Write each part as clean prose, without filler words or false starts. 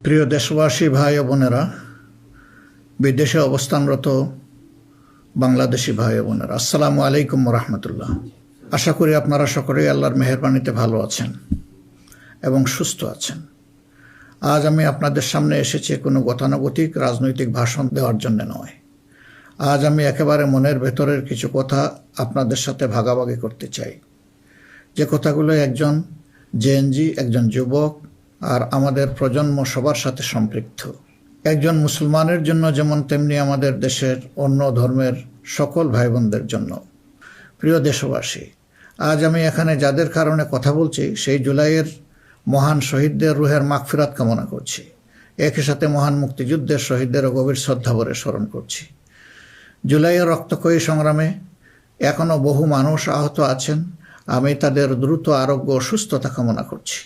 প্রিয় দেশবাসী ভাই ও বোনেরা, বিদেশে অবস্থানরত বাংলাদেশি ভাই ও বোনেরা, আসসালামু আলাইকুম রহমতুল্লাহ। আশা করি আপনারা সকলেই আল্লাহর মেহেরবানিতে ভালো আছেন এবং সুস্থ আছেন। আজ আমি আপনাদের সামনে এসেছি কোনো গতানুগতিক রাজনৈতিক ভাষণ দেওয়ার জন্য নয়। আজ আমি একেবারে মনের ভেতরের কিছু কথা আপনাদের সাথে ভাগাভাগি করতে চাই, যে কথাগুলো একজন জেএনজি, একজন যুবক আর আমাদের প্রজন্ম সবার সাথে সম্পৃক্ত। একজন মুসলমানের জন্য যেমন তেমনি আমাদের দেশের অন্য ধর্মের সকল ভাই বোনদের জন্য। প্রিয় দেশবাসী, আজ আমি এখানে যাদের কারণে কথা বলছি সেই জুলাইয়ের মহান শহীদদের রুহের মাগফিরাত কামনা করছি। একই সাথে মহান মুক্তিযুদ্ধের শহীদদেরও গভীর শ্রদ্ধাভরে স্মরণ করছি। জুলাইয়ের রক্তক্ষয়ী সংগ্রামে এখনও বহু মানুষ আহত আছেন। আমি তাদের দ্রুত আরোগ্য ও সুস্থতা কামনা করছি।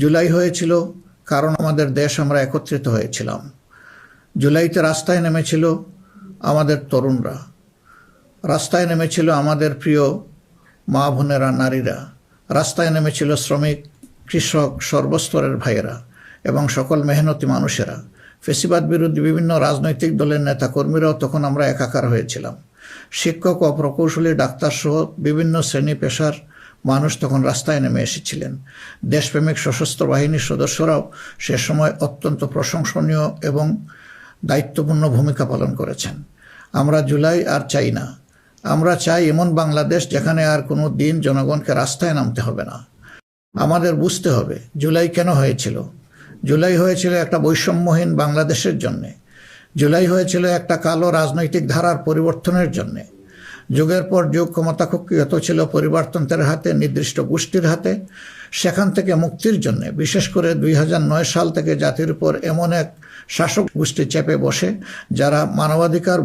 জুলাই হয়েছিল কারণ আমাদের দেশ আমরা একত্রিত হয়েছিলাম। জুলাইতে রাস্তায় নেমেছিল আমাদের তরুণরা, রাস্তায় নেমেছিল আমাদের প্রিয় মা বোনেরা, নারীরা, রাস্তায় নেমেছিল শ্রমিক, কৃষক, সর্বস্তরের ভাইয়েরা এবং সকল মেহনতি মানুষেরা। ফেসিবাদ বিরোধী বিভিন্ন রাজনৈতিক দলের নেতাকর্মীরাও তখন আমরা একাকার হয়েছিলাম। শিক্ষক ও প্রকৌশলী, ডাক্তার সহ বিভিন্ন শ্রেণী পেশার মানুষ তখন রাস্তায় নেমে এসেছিলেন। দেশপ্রেমিক সশস্ত্র বাহিনীর সদস্যরাও সে সময় অত্যন্ত প্রশংসনীয় এবং দায়িত্বপূর্ণ ভূমিকা পালন করেছেন। আমরা জুলাই আর চাই না। আমরা চাই এমন বাংলাদেশ যেখানে আর কোনো দিন জনগণকে রাস্তায় নামতে হবে না। আমাদের বুঝতে হবে জুলাই কেন হয়েছিল। জুলাই হয়েছিল একটা বৈষম্যহীন বাংলাদেশের জন্যে। জুলাই হয়েছিল একটা কালো রাজনৈতিক ধারার পরিবর্তনের জন্যে। যুগের পর যুগ ক্ষমতা কুক্ষিগত ছিল পরিবারতন্ত্রের হাতে, নির্দিষ্ট গোষ্ঠীর হাতে। সেখান থেকে মুক্তির জন্য বিশেষ করে 2009 সাল থেকে জাতির উপর এমন এক শাসক গোষ্ঠী চেপে বসে যারা মানবাধিকার